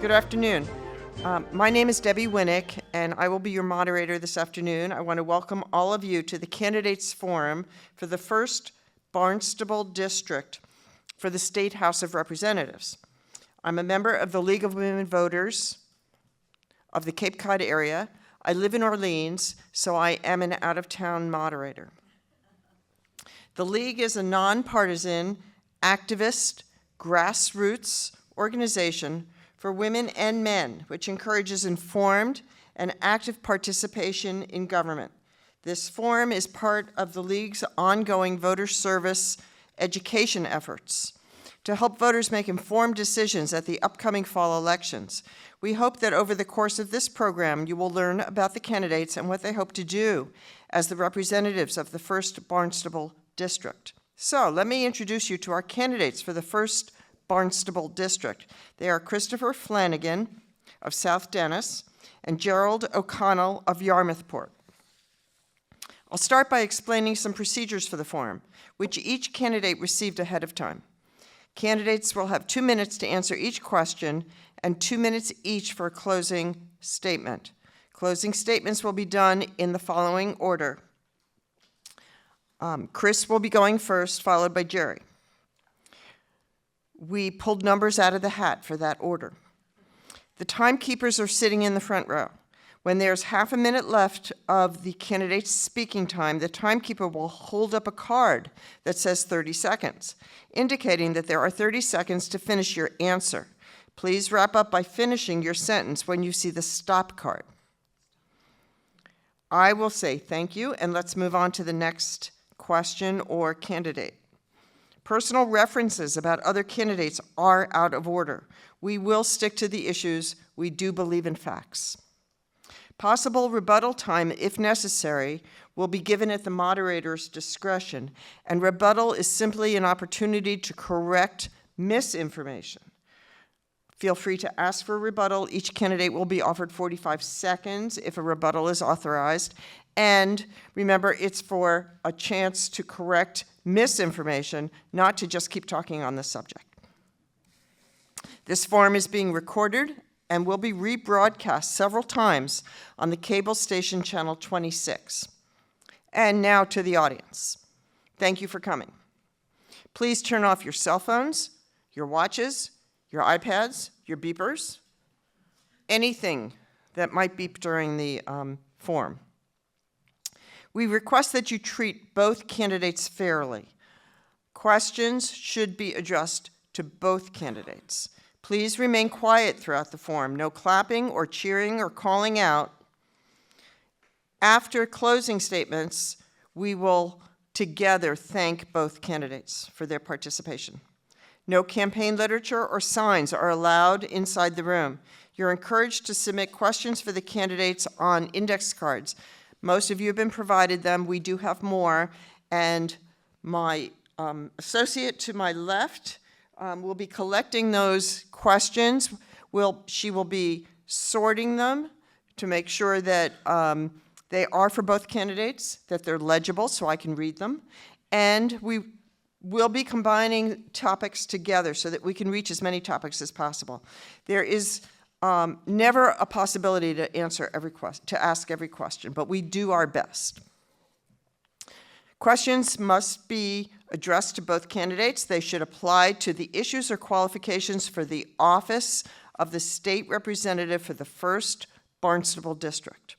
Good afternoon. My name is Debbie Winnick, and I will be your moderator this afternoon. I want to welcome all of you to the Candidates Forum for the 1st Barnstable District for the State House of Representatives. I'm a member of the League of Women Voters of the Cape Cod area. I live in Orleans, so I am an out-of-town moderator. The League is a nonpartisan, activist, grassroots organization for women and men, which encourages informed and active participation in government. This forum is part of the League's ongoing voter service education efforts to help voters make informed decisions at the upcoming fall elections. We hope that over the course of this program, you will learn about the candidates and what they hope to do as the representatives of the 1st Barnstable District. So let me introduce you to our candidates for the 1st Barnstable District. They are Christopher Flanagan of South Dennis and Gerald O'Connell of Yarmouthport. I'll start by explaining some procedures for the forum, which each candidate received ahead of time. Candidates will have 2 minutes to answer each question and 2 minutes each for a closing statement. Closing statements will be done in the following order. Chris will be going first, followed by Jerry. We pulled numbers out of the hat for that order. The timekeepers are sitting in the front row. When there's half a minute left of the candidate's speaking time, the timekeeper will hold up a card that says 30 seconds, indicating that there are 30 seconds to finish your answer. Please wrap up by finishing your sentence when you see the stop card. I will say thank you, and let's move on to the next question or candidate. Personal references about other candidates are out of order. We will stick to the issues. We do believe in facts. Possible rebuttal time, if necessary, will be given at the moderator's discretion, and rebuttal is simply an opportunity to correct misinformation. Feel free to ask for a rebuttal. Each candidate will be offered 45 seconds if a rebuttal is authorized. And remember, it's for a chance to correct misinformation, not to just keep talking on the subject. This forum is being recorded and will be rebroadcast several times on the cable station channel 26. And now to the audience. Thank you for coming. Please turn off your cell phones, your watches, your iPads, your beepers, anything that might beep during the forum. We request that you treat both candidates fairly. Questions should be addressed to both candidates. Please remain quiet throughout the forum. No clapping or cheering or calling out. After closing statements, we will together thank both candidates for their participation. No campaign literature or signs are allowed inside the room. You're encouraged to submit questions for the candidates on index cards. Most of you have been provided them. We do have more. And my associate to my left will be collecting those questions. She will be sorting them to make sure that they are for both candidates, that they're legible so I can read them. And we will be combining topics together so that we can reach as many topics as possible. There is never a possibility to ask every question, but we do our best. Questions must be addressed to both candidates. They should apply to the issues or qualifications for the office of the state representative for the 1st Barnstable District.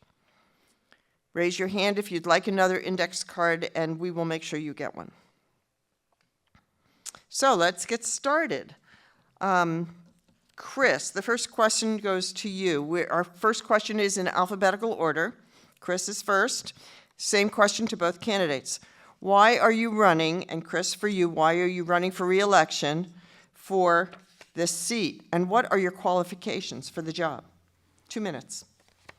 Raise your hand if you'd like another index card, and we will make sure you get one. So let's get started. Chris, the first question goes to you. Our first question is in alphabetical order. Chris is first. Same question to both candidates. Why are you running, and Chris, for you, why are you running for re-election for this seat? And what are your qualifications for the job? 2 minutes.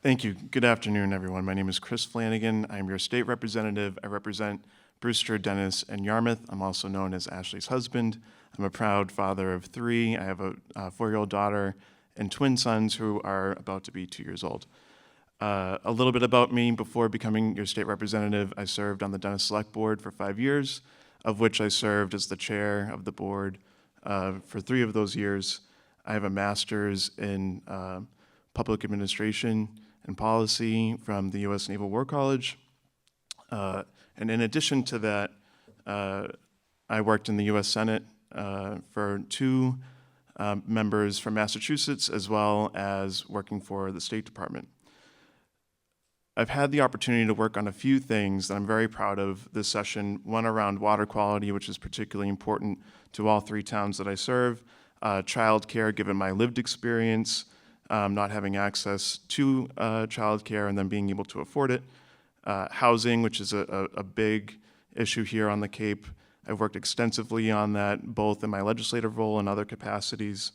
Thank you. Good afternoon, everyone. My name is Chris Flanagan. I'm your state representative. I represent Brewster, Dennis, and Yarmouth. I'm also known as Ashley's husband. I'm a proud father of 3. I have a 4-year-old daughter and twin sons who are about to be 2 years old. A little bit about me. Before becoming your state representative, I served on the Dennis Select Board for 5 years, of which I served as the chair of the board for 3 of those years. I have a master's in public administration and policy from the U.S. Naval War College. And in addition to that, I worked in the U.S. Senate for 2 members from Massachusetts, as well as working for the State Department. I've had the opportunity to work on a few things that I'm very proud of this session. One around water quality, which is particularly important to all 3 towns that I serve. Childcare, given my lived experience, not having access to childcare and then being able to afford it. Housing, which is a big issue here on the Cape. I've worked extensively on that, both in my legislative role and other capacities.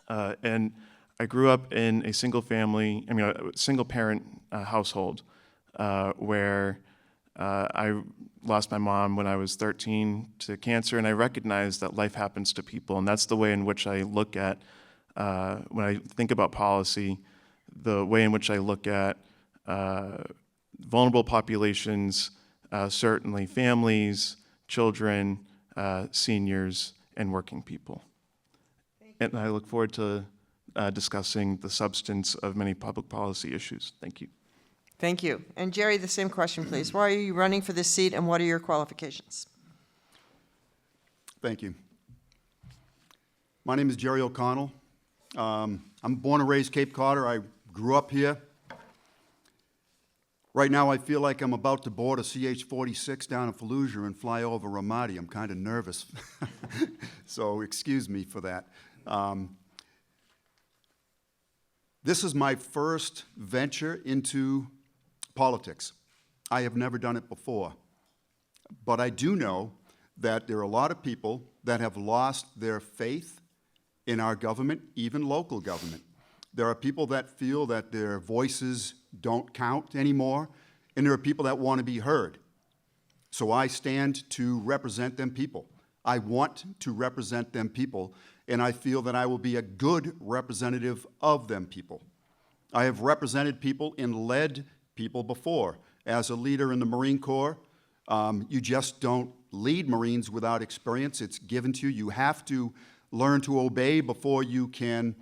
And I grew up in a single parent household where I lost my mom when I was 13 to cancer, and I recognized that life happens to people, and that's the way in which I look at, when I think about policy, the way in which I look at vulnerable populations, certainly families, children, seniors, and working people. And I look forward to discussing the substance of many public policy issues. Thank you. Thank you. And Jerry, the same question, please. Why are you running for this seat, and what are your qualifications? Thank you. My name is Jerry O'Connell. I'm born and raised Cape Codder. I grew up here. Right now, I feel like I'm about to board a CH-46 down in Fallujah and fly over Ramadi. I'm kind of nervous, so excuse me for that. This is my first venture into politics. I have never done it before, but I do know that there are a lot of people that have lost their faith in our government, even local government. There are people that feel that their voices don't count anymore, and there are people that want to be heard. So I stand to represent them people. I want to represent them people, and I feel that I will be a good representative of them people. I have represented people and led people before. As a leader in the Marine Corps, you just don't lead Marines without experience. It's given to you. You have to learn to obey before you can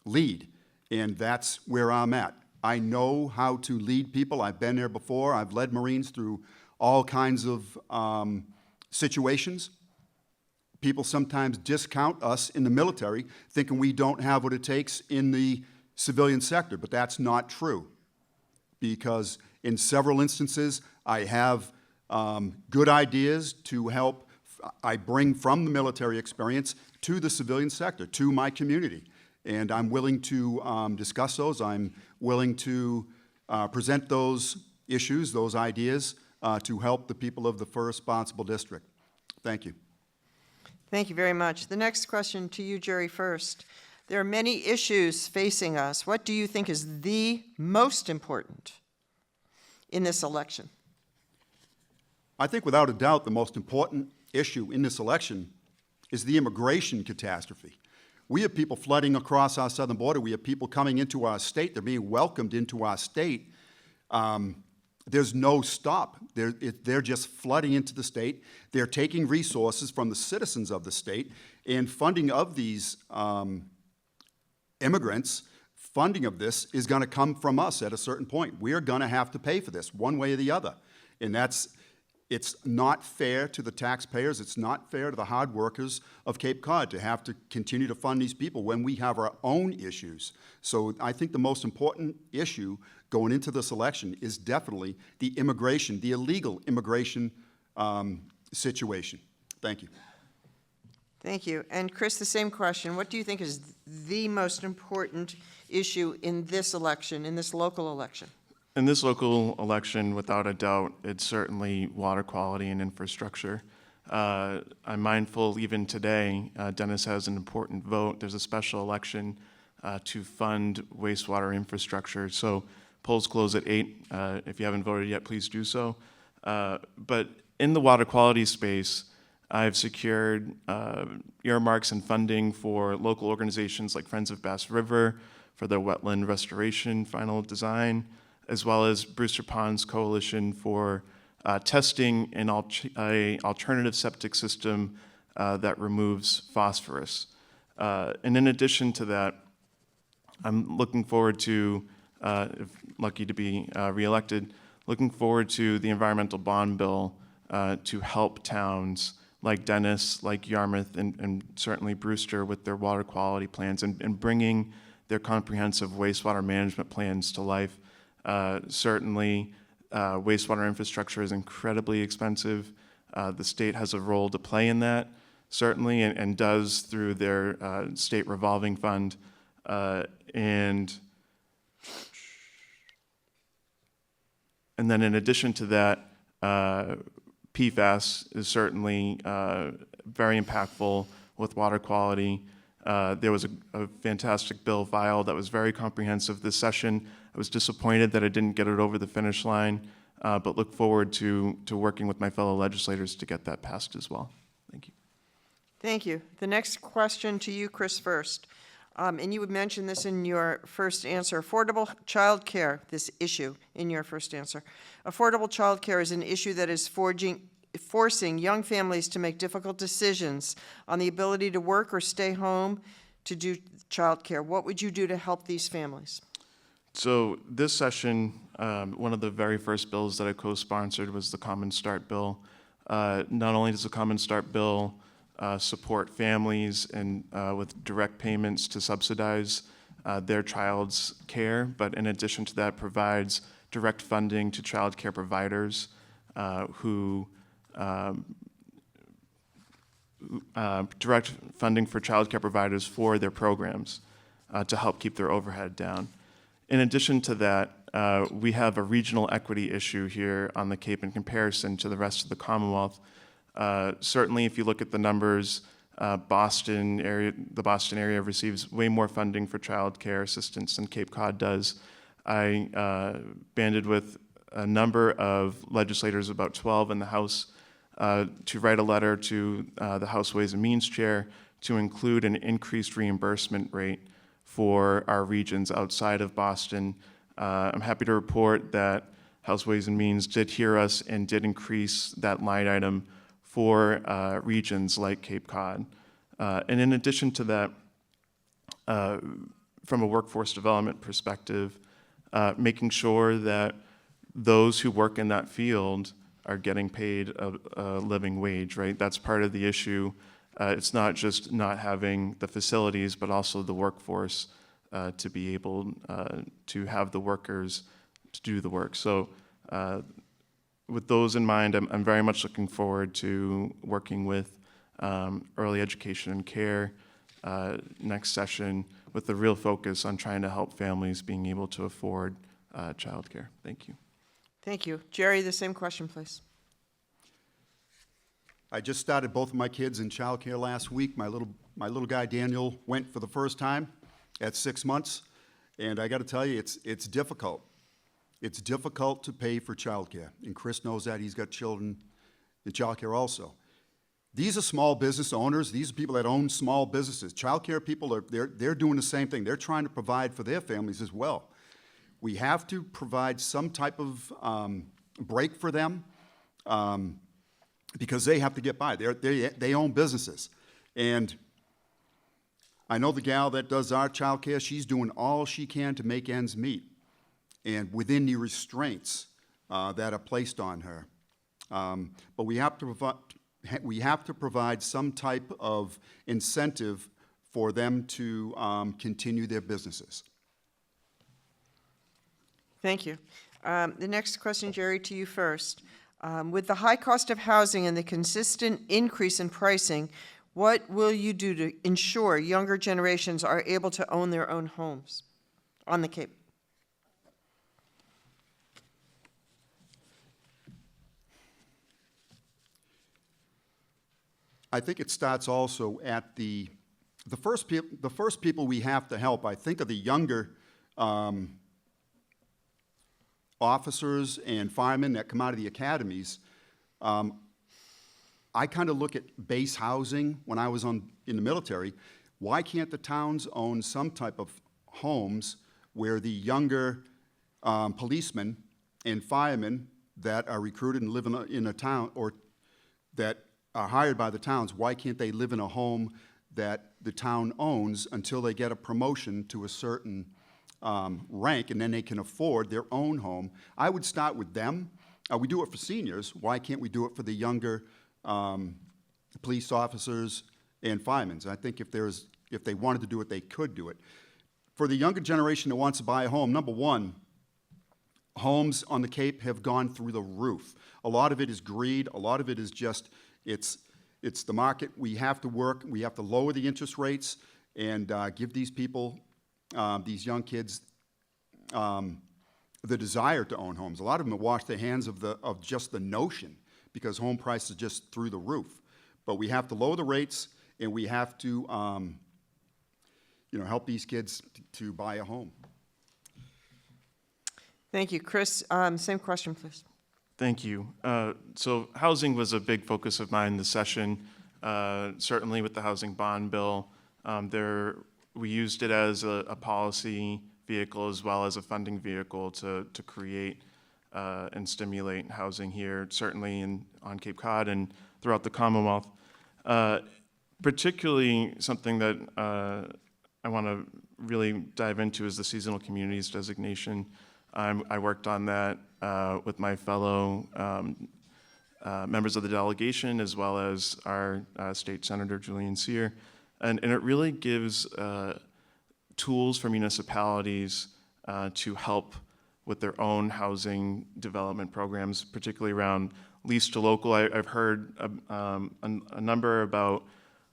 lead, and that's where I'm at. I know how to lead people. I've been there before. I've led Marines through all kinds of situations. People sometimes discount us in the military, thinking we don't have what it takes in the civilian sector, but that's not true, because in several instances, I have good ideas to help. I bring from the military experience to the civilian sector, to my community, and I'm willing to discuss those. I'm willing to present those issues, those ideas, to help the people of the First Barnstable District. Thank you. Thank you very much. The next question to you, Jerry, first. There are many issues facing us. What do you think is the most important in this election? I think without a doubt the most important issue in this election is the immigration catastrophe. We have people flooding across our southern border. We have people coming into our state. They're being welcomed into our state. There's no stop. They're just flooding into the state. They're taking resources from the citizens of the state, and funding of these immigrants, funding of this is going to come from us at a certain point. We're going to have to pay for this one way or the other, and it's not fair to the taxpayers. It's not fair to the hard workers of Cape Cod to have to continue to fund these people when we have our own issues. So I think the most important issue going into this election is definitely the immigration, the illegal immigration situation. Thank you. Thank you. And Chris, the same question. What do you think is the most important issue in this election, in this local election? In this local election, without a doubt, it's certainly water quality and infrastructure. I'm mindful even today, Dennis has an important vote. There's a special election to fund wastewater infrastructure. So polls close at 8. If you haven't voted yet, please do so. But in the water quality space, I've secured earmarks and funding for local organizations like Friends of Bass River for their wetland restoration final design, as well as Brewster Ponds Coalition for testing an alternative septic system that removes phosphorus. And in addition to that, I'm looking forward to, if lucky to be reelected, looking forward to the environmental bond bill to help towns like Dennis, like Yarmouth, and certainly Brewster with their water quality plans and bringing their comprehensive wastewater management plans to life. Certainly, wastewater infrastructure is incredibly expensive. The state has a role to play in that, certainly, and does through their state revolving fund. And then in addition to that, PFAS is certainly very impactful with water quality. There was a fantastic bill filed that was very comprehensive this session. I was disappointed that I didn't get it over the finish line, but look forward to working with my fellow legislators to get that passed as well. Thank you. Thank you. The next question to you, Chris, first. And you would mention this in your first answer, affordable child care, this issue in your first answer. Affordable child care is an issue that is forcing young families to make difficult decisions on the ability to work or stay home to do child care. What would you do to help these families? So this session, one of the very first bills that I co-sponsored was the Common Start bill. Not only does the Common Start bill support families and with direct payments to subsidize their child's care, but in addition to that provides direct funding to child care providers direct funding for child care providers for their programs to help keep their overhead down. In addition to that, we have a regional equity issue here on the Cape in comparison to the rest of the Commonwealth. Certainly, if you look at the numbers, the Boston area receives way more funding for child care assistance than Cape Cod does. I banded with a number of legislators, about 12 in the House, to write a letter to the House Ways and Means Chair to include an increased reimbursement rate for our regions outside of Boston. I'm happy to report that House Ways and Means did hear us and did increase that line item for regions like Cape Cod. And in addition to that, from a workforce development perspective, making sure that those who work in that field are getting paid a living wage, right? That's part of the issue. It's not just not having the facilities, but also the workforce to be able to have the workers to do the work. So with those in mind, I'm very much looking forward to working with early education and care next session with the real focus on trying to help families being able to afford childcare. Thank you. Thank you. Jerry, the same question, please. I just started both of my kids in childcare last week. My little guy Daniel went for the first time at 6 months, and I got to tell you, it's difficult. It's difficult to pay for childcare, and Chris knows that. He's got children in childcare also. These are small business owners. These are people that own small businesses. Childcare people they're doing the same thing. They're trying to provide for their families as well. We have to provide some type of break for them because they have to get by. They own businesses. And I know the gal that does our child care, she's doing all she can to make ends meet and within the restraints that are placed on her. But we have to provide some type of incentive for them to continue their businesses. Thank you. The next question, Jerry, to you first. With the high cost of housing and the consistent increase in pricing, what will you do to ensure younger generations are able to own their own homes on the Cape? I think it starts also at the first people we have to help. I think of the younger officers and firemen that come out of the academies. I kind of look at base housing when I was in the military. Why can't the towns own some type of homes where the younger policemen and firemen that are recruited and live in a town or that are hired by the towns, why can't they live in a home that the town owns until they get a promotion to a certain rank, and then they can afford their own home. I would start with them. We do it for seniors. Why can't we do it for the younger police officers and firemen? I think if they wanted to do it, they could do it. For the younger generation that wants to buy a home, number one, homes on the Cape have gone through the roof. A lot of it is greed. A lot of it is just, it's the market. We have to work. We have to lower the interest rates and give these people, these young kids, the desire to own homes. A lot of them have washed their hands of just the notion, because home prices are just through the roof. But we have to lower the rates, and we have to help these kids to buy a home. Thank you. Chris, same question, please. Thank you. So housing was a big focus of mine this session, certainly with the housing bond bill. We used it as a policy vehicle as well as a funding vehicle to create and stimulate housing here, certainly on Cape Cod and throughout the Commonwealth. Particularly something that I want to really dive into is the seasonal communities designation. I worked on that with my fellow members of the delegation, as well as our state senator, Julian Sear. And it really gives tools for municipalities to help with their own housing development programs, particularly around lease to local. I've heard a number about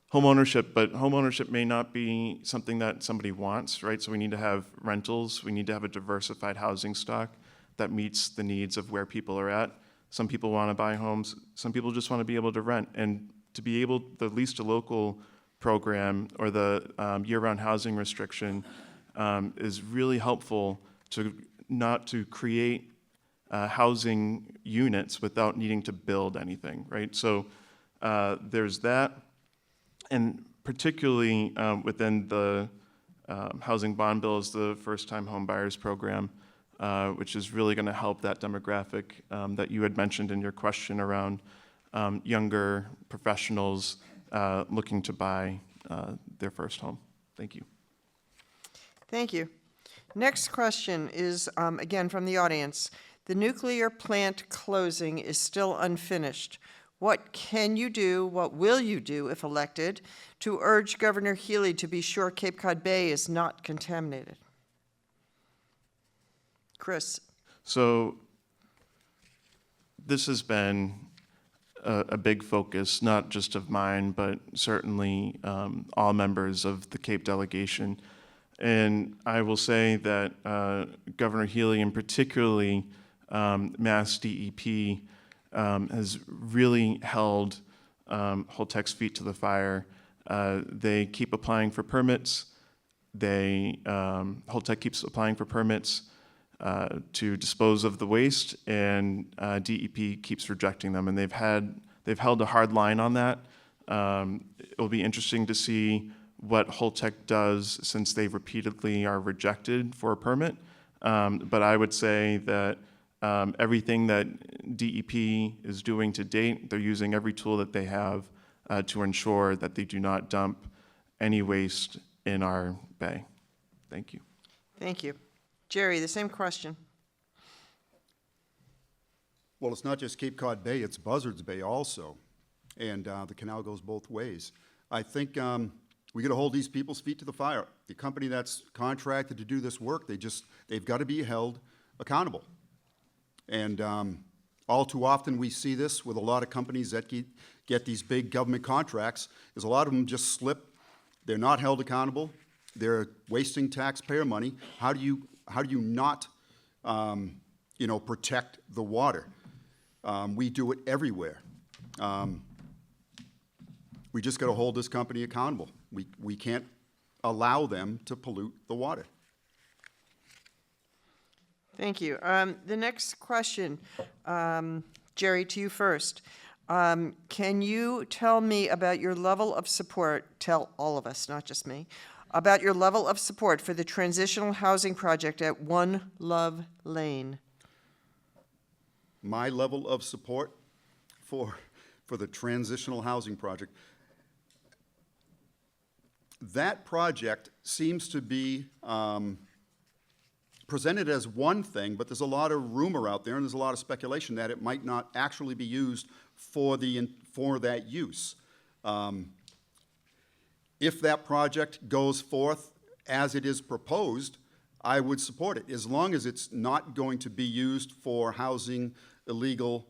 home ownership, but home ownership may not be something that somebody wants, right? So we need to have rentals. We need to have a diversified housing stock that meets the needs of where people are at. Some people want to buy homes. Some people just want to be able to rent. And to be able, the lease to local program or the year-round housing restriction is really helpful to not to create housing units without needing to build anything, right? So there's that. And particularly within the housing bond bill is the first-time home buyers program, which is really going to help that demographic that you had mentioned in your question around younger professionals looking to buy their first home. Thank you. Thank you. Next question is, again, from the audience. The nuclear plant closing is still unfinished. What can you do, what will you do, if elected, to urge Governor Healy to be sure Cape Cod Bay is not contaminated? Chris. So this has been a big focus, not just of mine, but certainly all members of the Cape delegation. And I will say that Governor Healy, and particularly Mass DEP, has really held Holtec's feet to the fire. They keep applying for permits. Holtec keeps applying for permits to dispose of the waste, and DEP keeps rejecting them. And they've held a hard line on that. It will be interesting to see what Holtec does, since they repeatedly are rejected for a permit. But I would say that everything that DEP is doing to date, they're using every tool that they have to ensure that they do not dump any waste in our bay. Thank you. Thank you. Jerry, the same question. Well, it's not just Cape Cod Bay, it's Buzzards Bay also. And the canal goes both ways. I think we got to hold these people's feet to the fire. The company that's contracted to do this work, they've got to be held accountable. And all too often we see this with a lot of companies that get these big government contracts, is a lot of them just slip. They're not held accountable. They're wasting taxpayer money. How do you not protect the water? We do it everywhere. We just got to hold this company accountable. We can't allow them to pollute the water. Thank you. The next question, Jerry, to you first. Can you tell me about your level of support, tell all of us, not just me, about your level of support for the transitional housing project at One Love Lane? My level of support for the transitional housing project. that project seems to be presented as one thing, but there's a lot of rumor out there and there's a lot of speculation that it might not actually be used for that use. If that project goes forth as it is proposed, I would support it, as long as it's not going to be used for housing illegal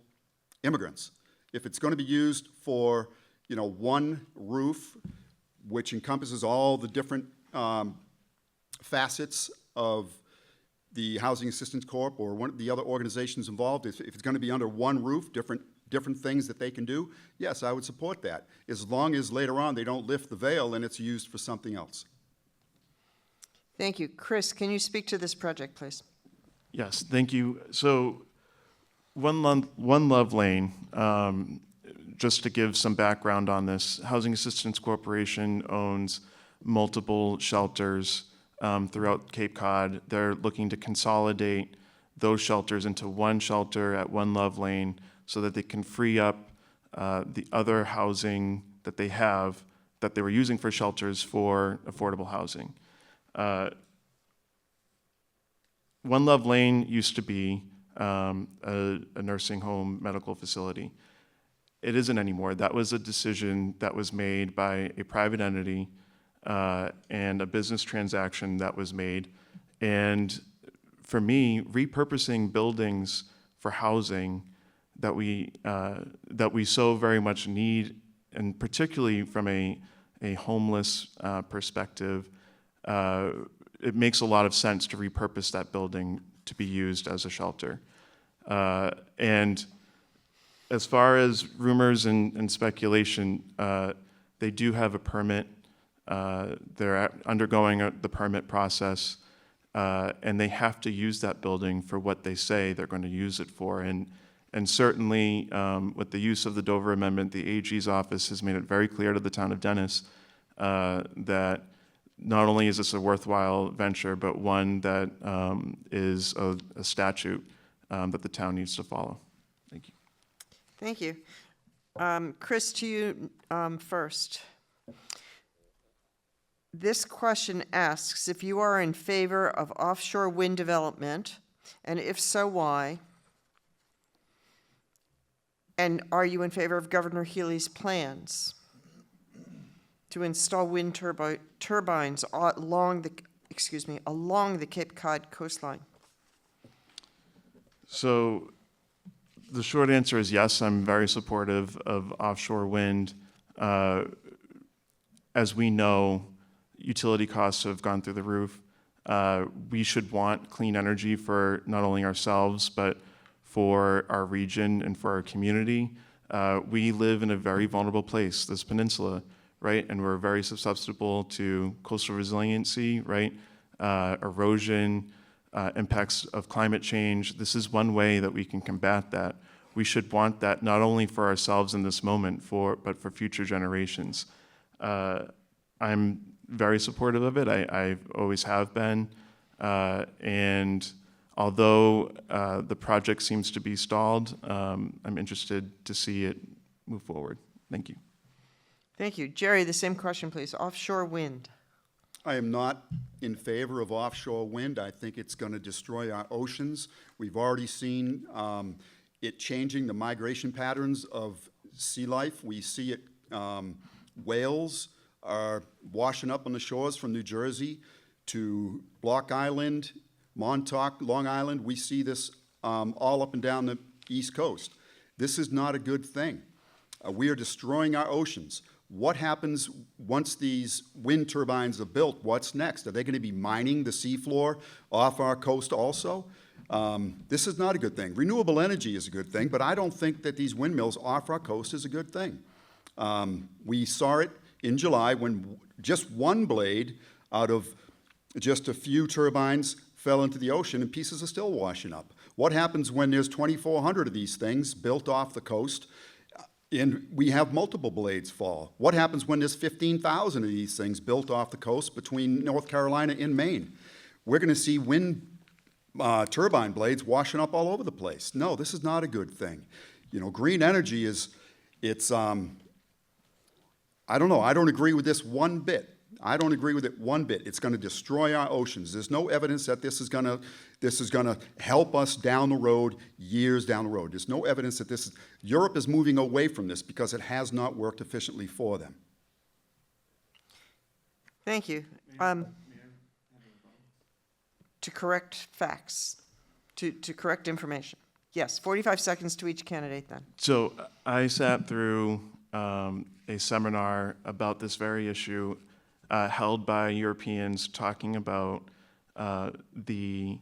immigrants. If it's going to be used for, one roof, which encompasses all the different facets of the Housing Assistance Corp. Or one of the other organizations involved, if it's going to be under one roof, different things that they can do, yes, I would support that, as long as later on they don't lift the veil and it's used for something else. Thank you. Chris, can you speak to this project, please? Yes, thank you. So, One Love Lane, just to give some background on this, Housing Assistance Corporation owns multiple shelters throughout Cape Cod. They're looking to consolidate those shelters into one shelter at One Love Lane so that they can free up the other housing that they have that they were using for shelters for affordable housing. One Love Lane used to be a nursing home medical facility. It isn't anymore. That was a decision that was made by a private entity and a business transaction that was made. And for me, repurposing buildings for housing that we so very much need, and particularly from a homeless perspective, it makes a lot of sense to repurpose that building to be used as a shelter. And as far as rumors and speculation, they do have a permit. They're undergoing the permit process, and they have to use that building for what they say they're going to use it for. And certainly, with the use of the Dover Amendment, the AG's office has made it very clear to the town of Dennis that not only is this a worthwhile venture, but one that is a statute that the town needs to follow. Thank you. Thank you. Chris, to you first. This question asks if you are in favor of offshore wind development, and if so, why? And are you in favor of Governor Healy's plans to install wind turbines along the Cape Cod coastline? So the short answer is yes, I'm very supportive of offshore wind. As we know, utility costs have gone through the roof. We should want clean energy for not only ourselves, but for our region and for our community. We live in a very vulnerable place, this peninsula, right? And we're very susceptible to coastal resiliency, right? Erosion, impacts of climate change. This is one way that we can combat that. We should want that not only for ourselves in this moment, but for future generations. I'm very supportive of it. I always have been. And although the project seems to be stalled, I'm interested to see it move forward. Thank you. Thank you. Jerry, the same question, please. Offshore wind. I am not in favor of offshore wind. I think it's going to destroy our oceans. We've already seen it changing the migration patterns of sea life. We see it, whales are washing up on the shores from New Jersey to Block Island, Montauk, Long Island. We see this all up and down the East Coast. This is not a good thing. We are destroying our oceans. What happens once these wind turbines are built? What's next? Are they going to be mining the seafloor off our coast also? This is not a good thing. Renewable energy is a good thing, but I don't think that these windmills off our coast is a good thing. We saw it in July when just one blade out of just a few turbines fell into the ocean and pieces are still washing up. What happens when there's 2,400 of these things built off the coast and we have multiple blades fall? What happens when there's 15,000 of these things built off the coast between North Carolina and Maine? We're going to see wind turbine blades washing up all over the place. No, this is not a good thing. You know, green energy is, I don't know, I don't agree with this one bit. I don't agree with it one bit. It's going to destroy our oceans. There's no evidence that this is going to help us down the road, years down the road. There's no evidence that Europe is moving away from this because it has not worked efficiently for them. Thank you. To correct facts, to correct information. Yes, 45 seconds to each candidate then. So I sat through a seminar about this very issue held by Europeans talking about the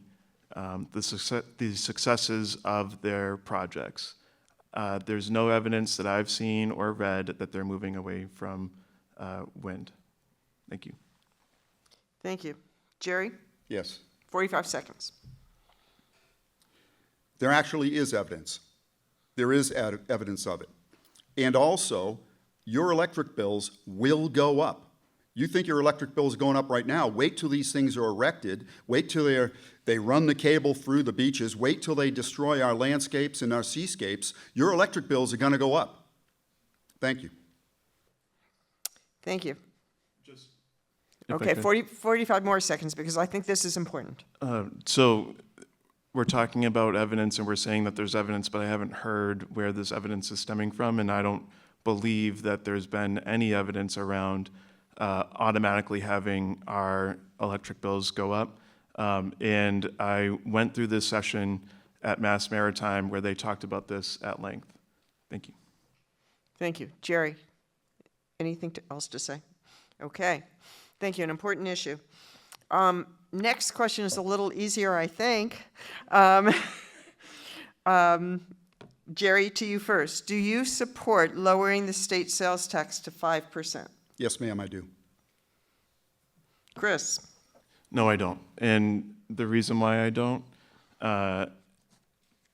successes of their projects. There's no evidence that I've seen or read that they're moving away from wind. Thank you. Thank you. Jerry, Yes. 45 seconds. There actually is evidence. There is evidence of it. And also, your electric bills will go up. You think your electric bill is going up right now. Wait till these things are erected. Wait till they run the cable through the beaches. Wait till they destroy our landscapes and our seascapes. Your electric bills are going to go up. Thank you. Thank you. If I Okay, could. 45 more seconds because I think this is important. So we're talking about evidence and we're saying that there's evidence, but I haven't heard where this evidence is stemming from, and I don't believe that there's been any evidence around automatically having our electric bills go up. And I went through this session at Mass Maritime where they talked about this at length. Thank you. Thank you. Jerry, anything else to say? Okay. Thank you. An important issue. Next question is a little easier, I think. Jerry, to you first. Do you support lowering the state sales tax to 5%? Yes, ma'am, I do. Chris? No, I don't. And the reason why I don't,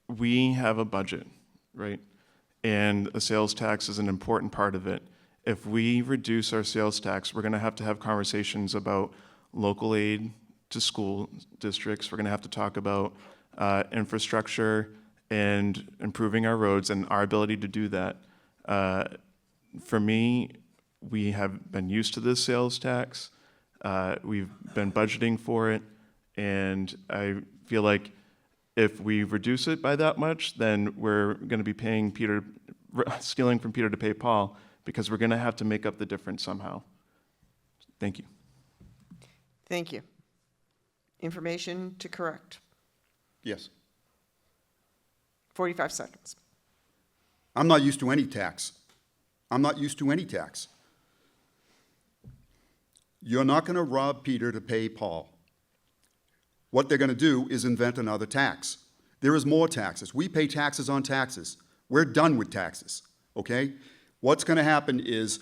we have a budget, right? And a sales tax is an important part of it. If we reduce our sales tax, we're going to have conversations about local aid to school districts. We're going to have to talk about infrastructure and improving our roads and our ability to do that. For me, we have been used to this sales tax. We've been budgeting for it, and I feel like if we reduce it by that much, then we're going to be stealing from Peter to pay Paul, because we're going to have to make up the difference somehow. Thank you. Thank you. Information to correct. Yes. 45 seconds. I'm not used to any tax. I'm not used to any tax. You're not going to rob Peter to pay Paul. What they're going to do is invent another tax. There is more taxes. We pay taxes on taxes. We're done with taxes, okay? What's going to happen is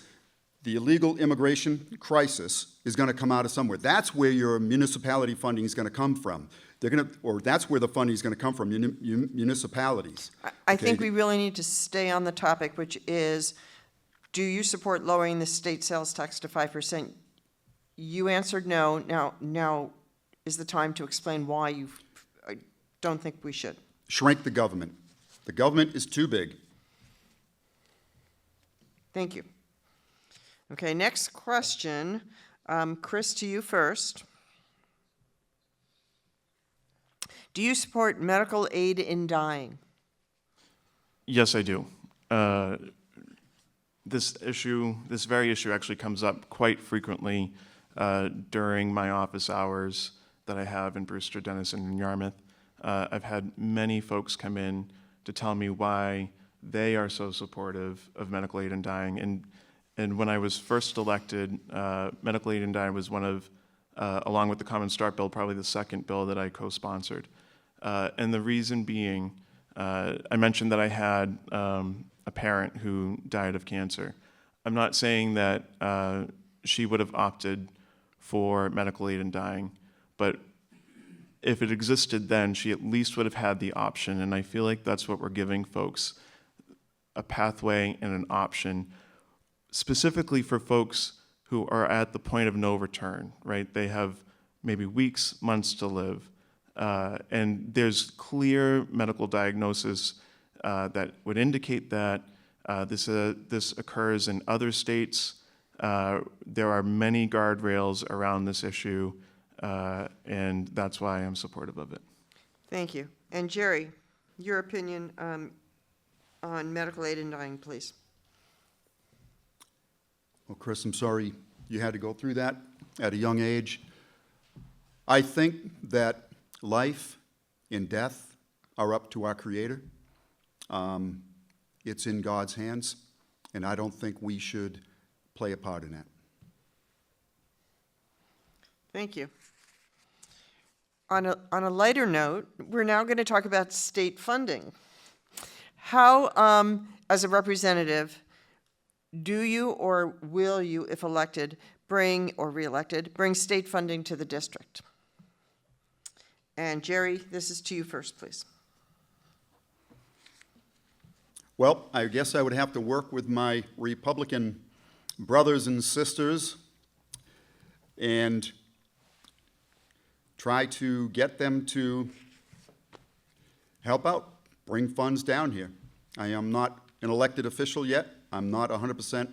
the illegal immigration crisis is going to come out of somewhere. That's where your municipality funding is going to come from. That's where the funding is going to come from, municipalities. I think we really need to stay on the topic, which is, do you support lowering the state sales tax to 5%? You answered no. Now is the time to explain why you don't think we should. Shrink the government. The government is too big. Thank you. Okay, next question. Chris, to you first. Do you support medical aid in dying? Yes, I do. This very issue actually comes up quite frequently during my office hours that I have in Brewster, Denison, and Yarmouth. I've had many folks come in to tell me why they are so supportive of medical aid in dying. And when I was first elected, medical aid in dying was one of, along with the Common Start bill, probably the second bill that I co-sponsored. And the reason being, I mentioned that I had a parent who died of cancer. I'm not saying that she would have opted for medical aid in dying, but if it existed then, she at least would have had the option. And I feel like that's what we're giving folks, a pathway and an option, specifically for folks who are at the point of no return, right? They have maybe weeks, months to live. And there's clear medical diagnosis that would indicate that this occurs in other states. There are many guardrails around this issue, and that's why I'm supportive of it. Thank you. And Jerry, your opinion on medical aid in dying, please. Well, Chris, I'm sorry you had to go through that at a young age. I think that life and death are up to our Creator. It's in God's hands, and I don't think we should play a part in that. Thank you. On a lighter note, we're now going to talk about state funding. How, as a representative, do you or will you, if elected, bring, or re-elected, bring state funding to the district? And Jerry, this is to you first, please. Well, I guess I would have to work with my Republican brothers and sisters and try to get them to help out, bring funds down here. I am not an elected official yet. I'm not 100%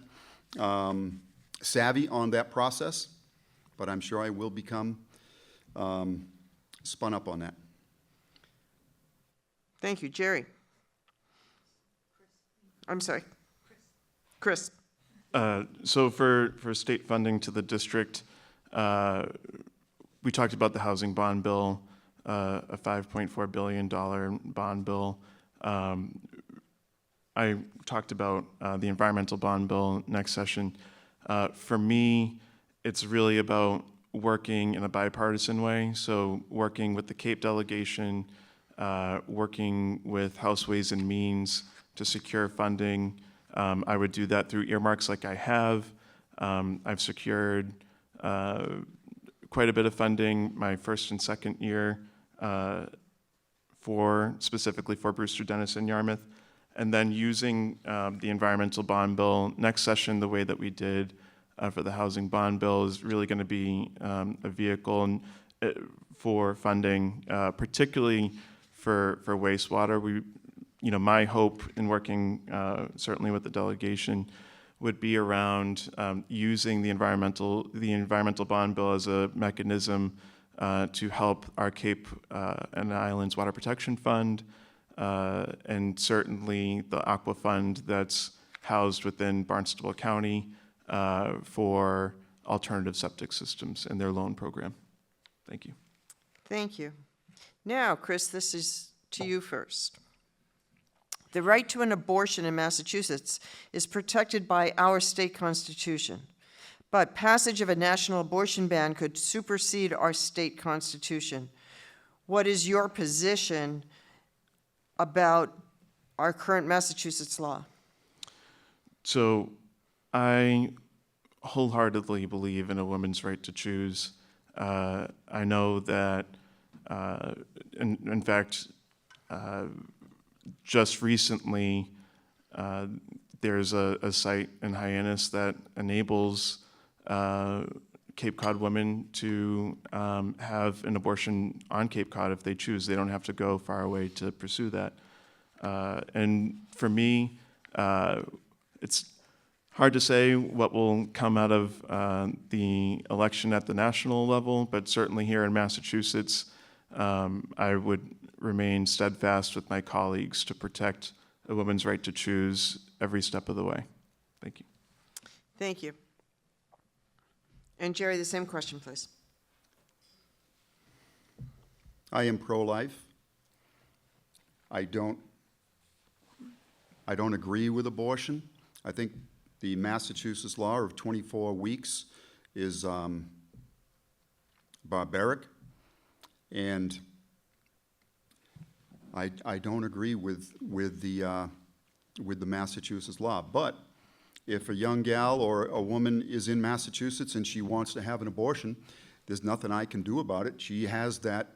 savvy on that process, but I'm sure I will become spun up on that. Thank you. Jerry? I'm sorry. Chris? So for state funding to the district, we talked about the housing bond bill, a $5.4 billion bond bill. I talked about the environmental bond bill next session. For me, it's really about working in a bipartisan way. So working with the Cape delegation, working with House Ways and Means to secure funding. I would do that through earmarks like I have. I've secured quite a bit of funding my first and second year specifically for Brewster, Dennis, and Yarmouth. And then using the environmental bond bill next session the way that we did for the housing bond bill is really going to be a vehicle for funding, particularly for wastewater. My hope in working certainly with the delegation would be around using the environmental bond bill as a mechanism to help our Cape and Islands Water Protection Fund, and certainly the Aqua Fund that's housed within Barnstable County for alternative septic systems and their loan program. Thank you. Thank you. Now, Chris, this is to you first. The right to an abortion in Massachusetts is protected by our state constitution, but passage of a national abortion ban could supersede our state constitution. What is your position about our current Massachusetts law? So I wholeheartedly believe in a woman's right to choose. I know that, in fact, just recently, there's a site in Hyannis that enables Cape Cod women to have an abortion on Cape Cod if they choose. They don't have to go far away to pursue that. And for me, it's hard to say what will come out of the election at the national level, but certainly here in Massachusetts, I would remain steadfast with my colleagues to protect a woman's right to choose every step of the way. Thank you. Thank you. And Jerry, the same question, please. I am pro-life. I don't agree with abortion. I think the Massachusetts law of 24 weeks is barbaric, and I don't agree with the Massachusetts law. But if a young gal or a woman is in Massachusetts and she wants to have an abortion, there's nothing I can do about it. She has that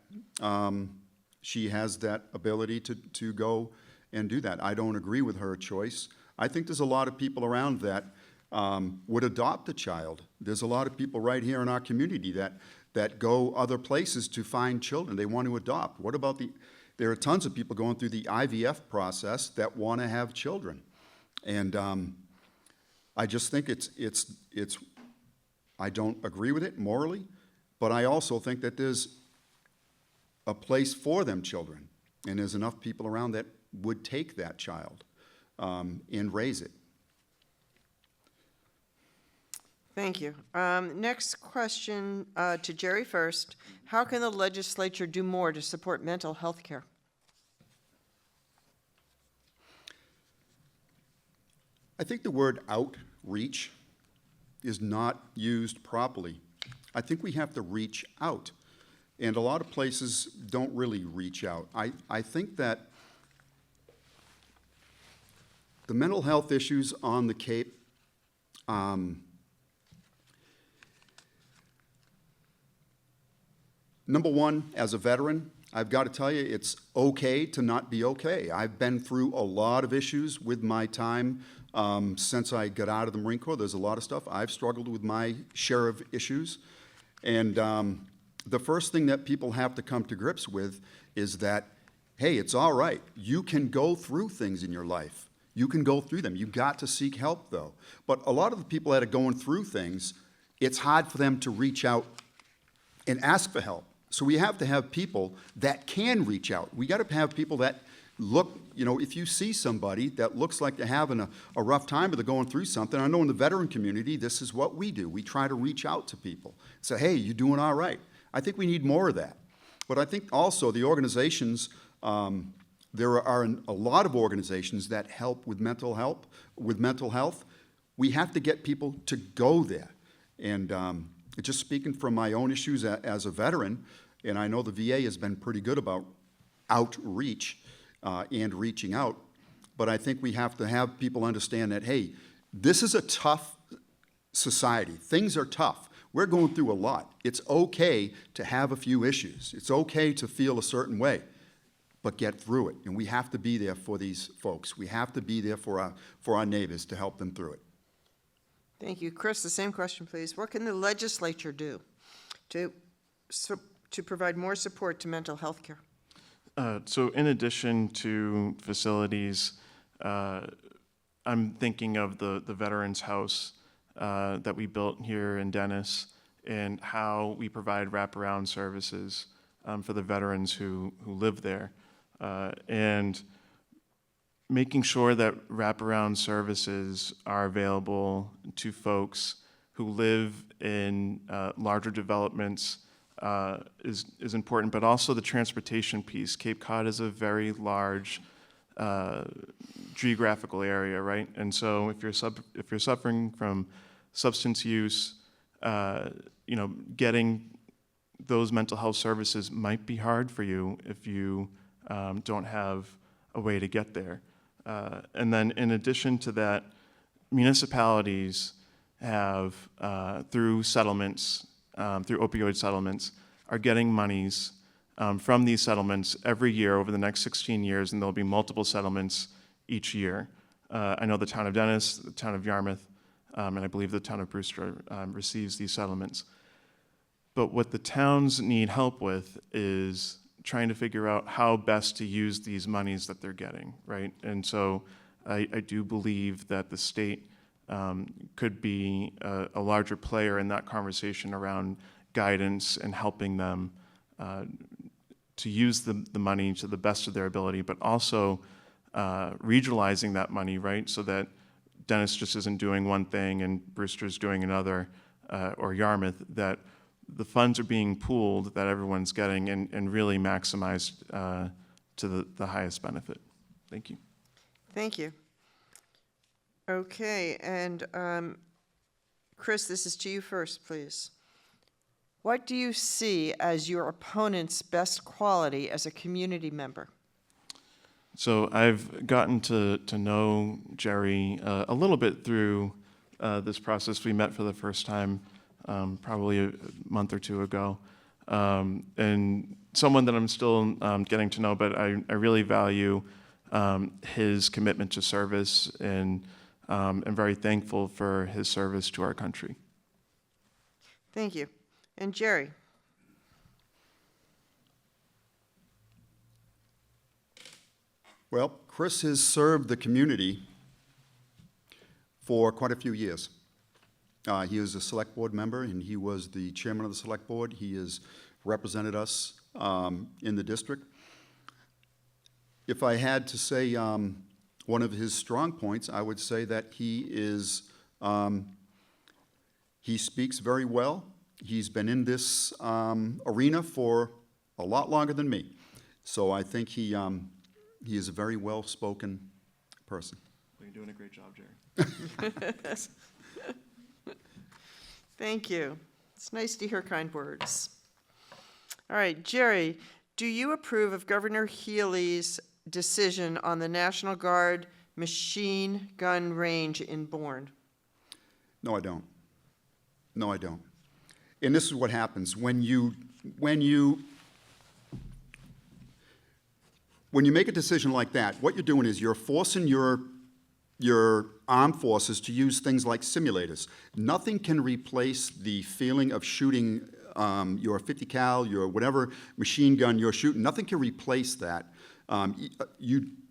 ability to go and do that. I don't agree with her choice. I think there's a lot of people around that would adopt a child. There's a lot of people right here in our community that go other places to find children. They want to adopt. What about there are tons of people going through the IVF process that want to have children. And I just think I don't agree with it morally, but I also think that there's a place for them children, and there's enough people around that would take that child and raise it. Thank you. Next question to Jerry first. How can the legislature do more to support mental health care? I think the word outreach is not used properly. I think we have to reach out, and a lot of places don't really reach out. I think that the mental health issues on the Cape, number one, as a veteran, I've got to tell you, it's okay to not be okay. I've been through a lot of issues with my time since I got out of the Marine Corps. There's a lot of stuff. I've struggled with my share of issues. And the first thing that people have to come to grips with is that, hey, it's all right. You can go through things in your life. You can go through them. You've got to seek help, though. But a lot of the people that are going through things, it's hard for them to reach out and ask for help. So we have to have people that can reach out. We got to have people that look, if you see somebody that looks like they're having a rough time or they're going through something, I know in the veteran community, this is what we do. We try to reach out to people. Say, hey, you doing all right? I think we need more of that. But I think also the organizations, there are a lot of organizations that help with mental health. We have to get people to go there. And just speaking from my own issues as a veteran, and I know the VA has been pretty good about outreach and reaching out, but I think we have to have people understand that, hey, this is a tough society. Things are tough. We're going through a lot. It's okay to have a few issues. It's okay to feel a certain way, but get through it. And we have to be there for these folks. We have to be there for our neighbors to help them through it. Thank you. Chris, the same question, please. What can the legislature do to provide more support to mental health care? So in addition to facilities, I'm thinking of the Veterans House that we built here in Dennis and how we provide wraparound services for the veterans who live there. And making sure that wraparound services are available to folks who live in larger developments is important, but also the transportation piece. Cape Cod is a very large geographical area, right? And so if you're suffering from substance use, getting those mental health services might be hard for you if you don't have a way to get there. And then in addition to that, municipalities have, through settlements, through opioid settlements, are getting monies from these settlements every year over the next 16 years, and there'll be multiple settlements each year. I know the town of Dennis, the town of Yarmouth, and I believe the town of Brewster receives these settlements. But what the towns need help with is trying to figure out how best to use these monies that they're getting, right? And so I do believe that the state could be a larger player in that conversation around guidance and helping them to use the money to the best of their ability, but also regionalizing that money, right? So that Dennis just isn't doing one thing and Brewster's doing another, or Yarmouth, that the funds are being pooled that everyone's getting and really maximized to the highest benefit. Thank you. Thank you. Okay, and Chris, this is to you first, please. What do you see as your opponent's best quality as a community member? So I've gotten to know Jerry a little bit through this process. We met for the first time probably a month or two ago, and someone that I'm still getting to know, but I really value his commitment to service, and I'm very thankful for his service to our country. Thank you. And Jerry? Well, Chris has served the community for quite a few years. He was a select board member, and he was the chairman of the select board. He has represented us in the district. If I had to say one of his strong points, I would say that he speaks very well. He's been in this arena for a lot longer than me. So I think he is a very well-spoken person. You're doing a great job, Jerry. Thank you. It's nice to hear kind words. All right, Jerry, do you approve of Governor Healy's decision on the National Guard machine gun range in Bourne? No, I don't. No, I don't. And this is what happens when you make a decision like that. What you're doing is you're forcing your armed forces to use things like simulators. Nothing can replace the feeling of shooting your 50 cal, your whatever machine gun you're shooting. Nothing can replace that.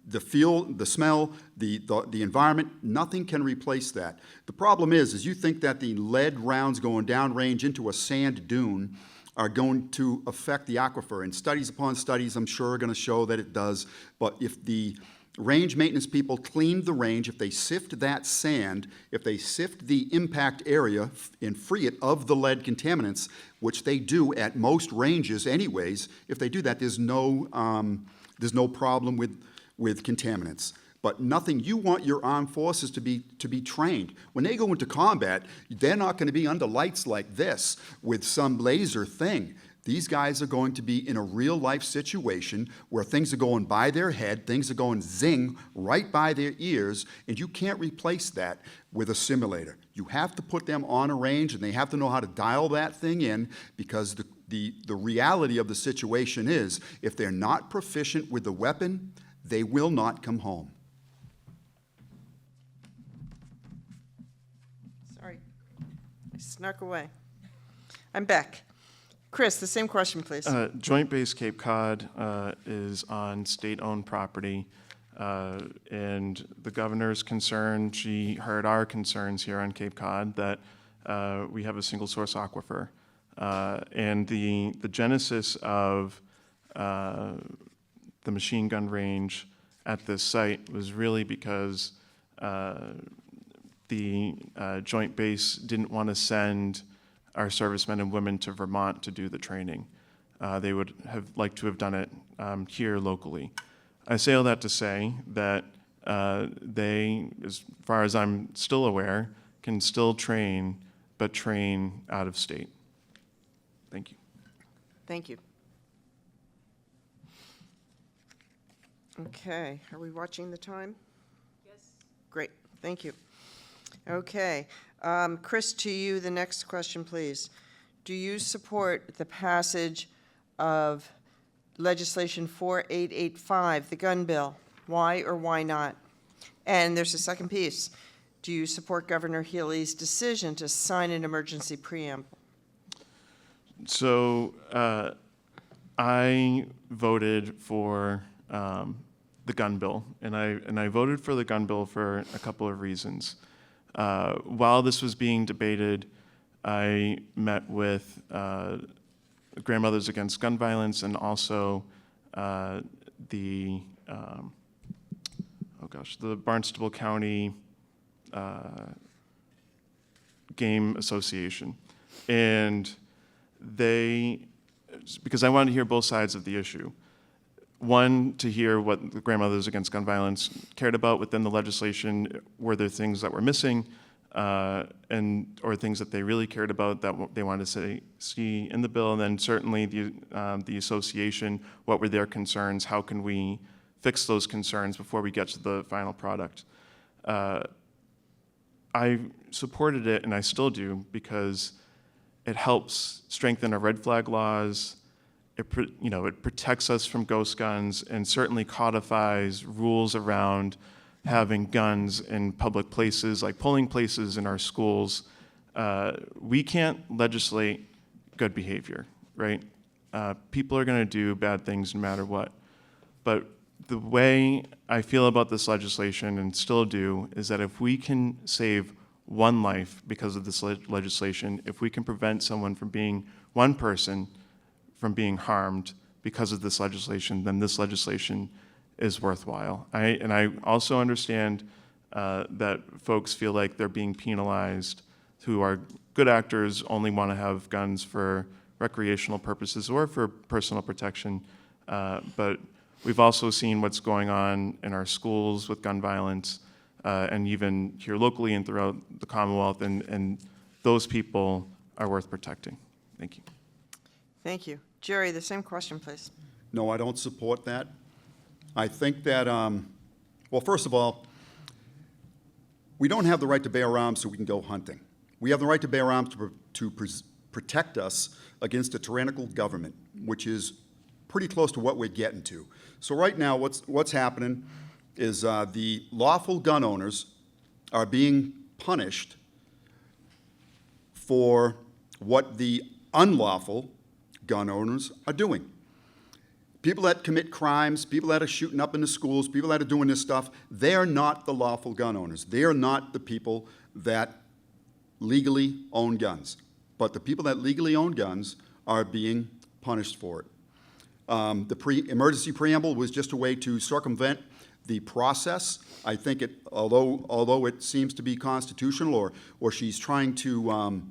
The feel, the smell, the environment, nothing can replace that. The problem is you think that the lead rounds going downrange into a sand dune are going to affect the aquifer, and studies upon studies, I'm sure, are going to show that it does. But if the range maintenance people clean the range, if they sift that sand, if they sift the impact area and free it of the lead contaminants, which they do at most ranges anyways, if they do that, there's no problem with contaminants. But nothing, you want your armed forces to be trained. When they go into combat, they're not going to be under lights like this with some laser thing. These guys are going to be in a real life situation where things are going by their head, things are going zing right by their ears, and you can't replace that with a simulator. You have to put them on a range, and they have to know how to dial that thing in, because the reality of the situation is if they're not proficient with the weapon, they will not come home. Sorry, I snuck away. I'm back. Chris, the same question, please. Joint Base Cape Cod is on state-owned property, and the governor's concerned, she heard our concerns here on Cape Cod, that we have a single-source aquifer. And the genesis of the machine gun range at this site was really because the Joint Base didn't want to send our servicemen and women to Vermont to do the training. They would have liked to have done it here locally. I say all that to say that they, as far as I'm still aware, can still train, but train out of state. Thank you. Thank you. Okay, are we watching the time? Yes. Great, thank you. Okay, Chris, to you, the next question, please. Do you support the passage of legislation 4885, the gun bill? Why or why not? And there's a second piece. Do you support Governor Healy's decision to sign an emergency preamble? So I voted for the gun bill, and I voted for the gun bill for a couple of reasons. While this was being debated, I met with Grandmothers Against Gun Violence and also the Barnstable County Game Association, and because I wanted to hear both sides of the issue. One, to hear what the Grandmothers Against Gun Violence cared about within the legislation. Were there things that were missing, or things that they really cared about that they wanted to see in the bill? And then certainly the association, what were their concerns? How can we fix those concerns before we get to the final product? I supported it, and I still do, because it helps strengthen our red flag laws. It protects us from ghost guns, and certainly codifies rules around having guns in public places, like polling places in our schools. We can't legislate good behavior, right? People are going to do bad things no matter what. But The way I feel about this legislation, and still do, is that if we can save one life because of this legislation, if we can prevent one person from being harmed because of this legislation, then this legislation is worthwhile. I also understand that folks feel like they're being penalized, who are good actors, only want to have guns for recreational purposes or for personal protection. But we've also seen what's going on in our schools with gun violence, and even here locally and throughout the Commonwealth, and those people are worth protecting. Thank you. Thank you. Jerry, the same question, please. No, I don't support that. I think that, well, first of all, we don't have the right to bear arms so we can go hunting. We have the right to bear arms to protect us against a tyrannical government, which is pretty close to what we're getting to. So right now, what's happening is the lawful gun owners are being punished for what the unlawful gun owners are doing. People that commit crimes, people that are shooting up in the schools, people that are doing this stuff, they are not the lawful gun owners. They are not the people that legally own guns. But the people that legally own guns are being punished for it. The emergency preamble was just a way to circumvent the process. I think it, although it seems to be constitutional, or she's trying to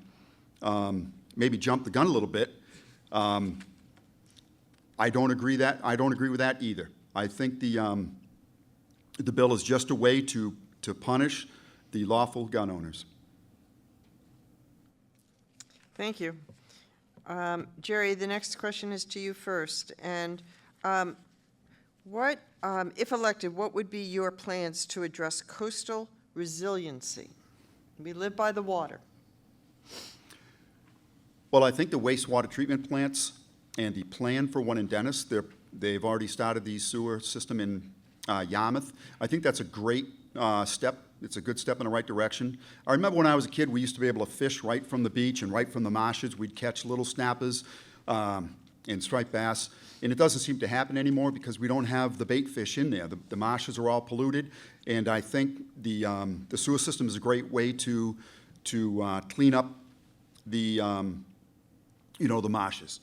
maybe jump the gun a little bit, I don't agree with that either. I think the bill is just a way to punish the lawful gun owners. Thank you. Jerry, the next question is to you first. And if elected, what would be your plans to address coastal resiliency? We live by the water. Well, I think the wastewater treatment plants and the plan for one in Dennis, they've already started the sewer system in Yarmouth. I think that's a great step. It's a good step in the right direction. I remember when I was a kid, we used to be able to fish right from the beach and right from the marshes. We'd catch little snappers and striped bass. And it doesn't seem to happen anymore because we don't have the bait fish in there. The marshes are all polluted. And I think the sewer system is a great way to clean up the marshes.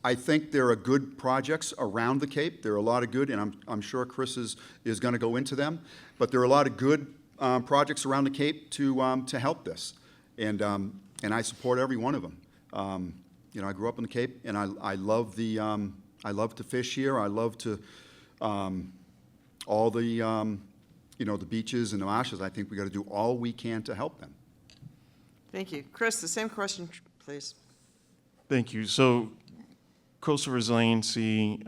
I think there are good projects around the Cape. There are a lot of good, and I'm sure Chris is going to go into them. But there are a lot of good projects around the Cape to help this, and I support every one of them. I grew up in the Cape, and I love I love to fish here. I love to all the the beaches and the marshes. I think we got to do all we can to help them. Thank you. Chris, the same question, please. Thank you. So coastal resiliency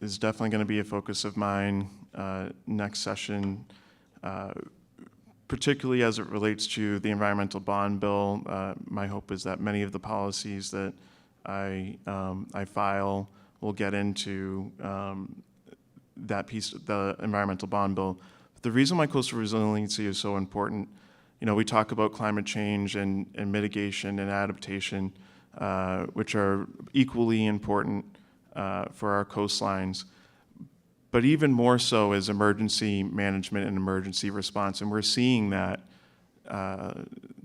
is definitely going to be a focus of mine next session, particularly as it relates to the environmental bond bill. My hope is that many of the policies that I file will get into that piece, the environmental bond bill. But the reason why coastal resiliency is so important, we talk about climate change and mitigation and adaptation, which are equally important for our coastlines. But even more so is emergency management and emergency response. And we're seeing that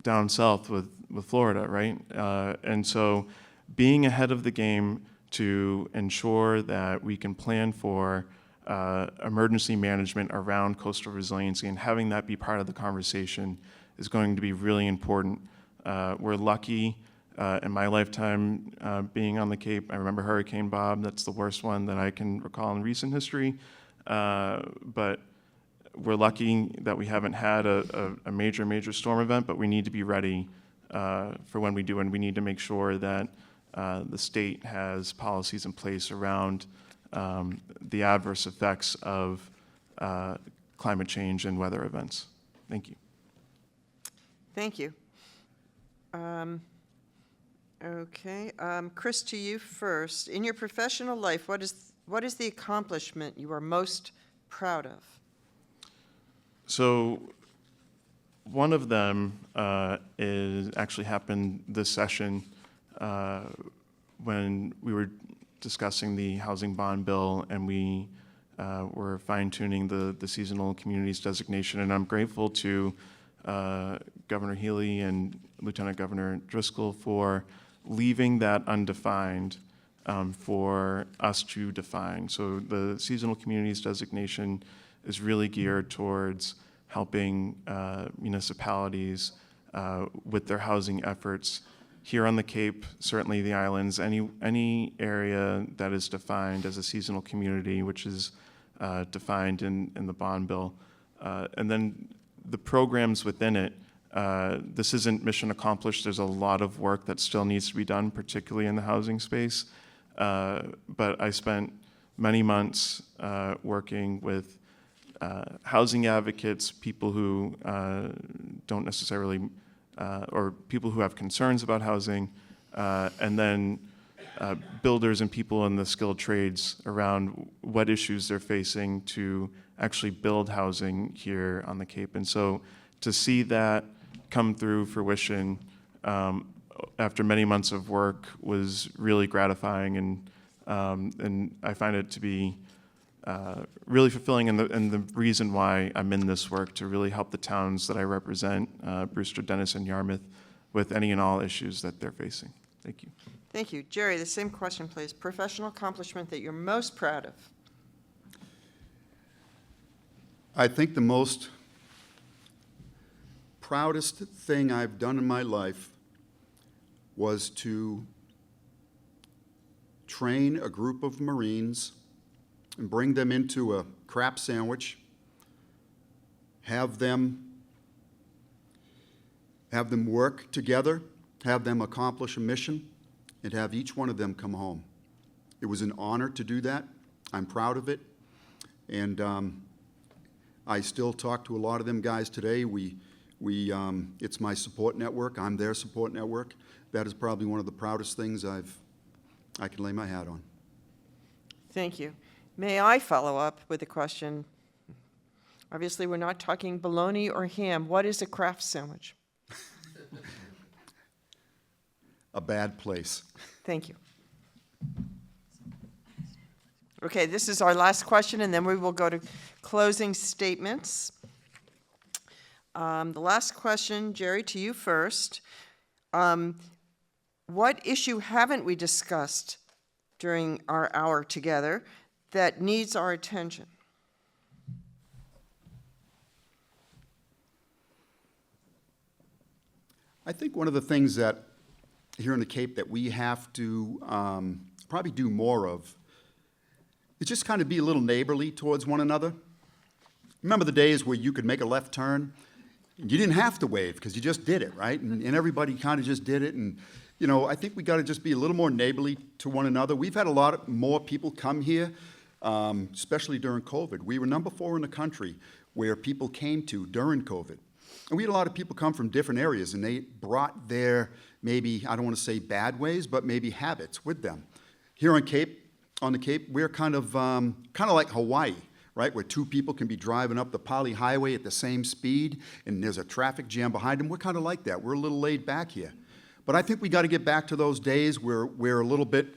down south with Florida, right? And so being ahead of the game to ensure that we can plan for emergency management around coastal resiliency and having that be part of the conversation is going to be really important. We're lucky in my lifetime being on the Cape. I remember Hurricane Bob. That's the worst one that I can recall in recent history. But we're lucky that we haven't had a major storm event, but we need to be ready for when we do, and we need to make sure that the state has policies in place around the adverse effects of climate change and weather events. Thank you. Thank you. Okay, Chris, to you first. In your professional life, what is the accomplishment you are most proud of? So one of them is actually happened this session when we were discussing the housing bond bill, and we were fine-tuning the seasonal communities designation. And I'm grateful to Governor Healy and Lieutenant Governor Driscoll for leaving that undefined for us to define. So the seasonal communities designation is really geared towards helping municipalities with their housing efforts here on the Cape, certainly the islands, any area that is defined as a seasonal community, which is defined in the bond bill. And then the programs within it, this isn't mission accomplished. There's a lot of work that still needs to be done, particularly in the housing space. But I spent many months working with housing advocates, people who don't necessarily, or people who have concerns about housing, and then builders and people in the skilled trades around what issues they're facing to actually build housing here on the Cape. And so to see that come through fruition after many months of work was really gratifying, and I find it to be really fulfilling, and the reason why I'm in this work, to really help the towns that I represent, Brewster, Dennis, and Yarmouth, with any and all issues that they're facing. Thank you. Thank you. Jerry, the same question, please. Professional accomplishment that you're most proud of? I think the most proudest thing I've done in my life was to train a group of Marines and bring them into a crap sandwich, have them work together, have them accomplish a mission, and have each one of them come home. It was an honor to do that. I'm proud of it. And I still talk to a lot of them guys today. It's my support network. I'm their support network. That is probably one of the proudest things I can lay my hat on. Thank you. May I follow up with a question? Obviously, we're not talking bologna or ham. What is a Kraft sandwich? A bad place. Thank you. Okay, this is our last question, and then we will go to closing statements. The last question, Jerry, to you first. What issue haven't we discussed during our hour together that needs our attention? I think one of the things that here in the Cape that we have to probably do more of is just kind of be a little neighborly towards one another. Remember the days where you could make a left turn? You didn't have to wave because you just did it, right? And everybody kind of just did it. And, you know, I think we got to just be a little more neighborly to one another. We've had a lot more people come here, especially during COVID. We were number 4 in the country where people came to during COVID. And we had a lot of people come from different areas, and they brought their, maybe, I don't want to say bad ways, but maybe habits with them. Here on the Cape, we're kind of like Hawaii, right, where 2 people can be driving up the Pali Highway at the same speed, and there's a traffic jam behind them. We're kind of like that. We're a little laid back here. But I think we got to get back to those days where we're a little bit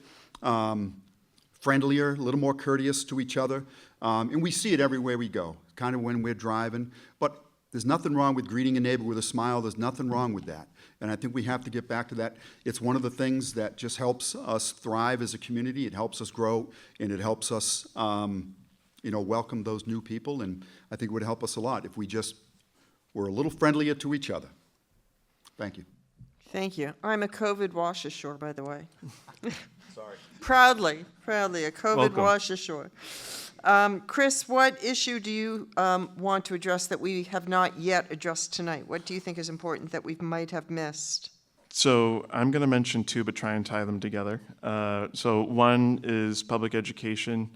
friendlier, a little more courteous to each other. And we see it everywhere we go, kind of when we're driving. But there's nothing wrong with greeting a neighbor with a smile. There's nothing wrong with that. And I think we have to get back to that. It's one of the things that just helps us thrive as a community. It helps us grow, and it helps us welcome those new people. And I think it would help us a lot if we just were a little friendlier to each other. Thank you. Thank you. I'm a COVID wash ashore, by the way. Sorry. Proudly, a COVID Welcome. wash ashore. Chris, what issue do you want to address that we have not yet addressed tonight? What do you think is important that we might have missed? So I'm going to mention 2, but try and tie them together. So one is public education.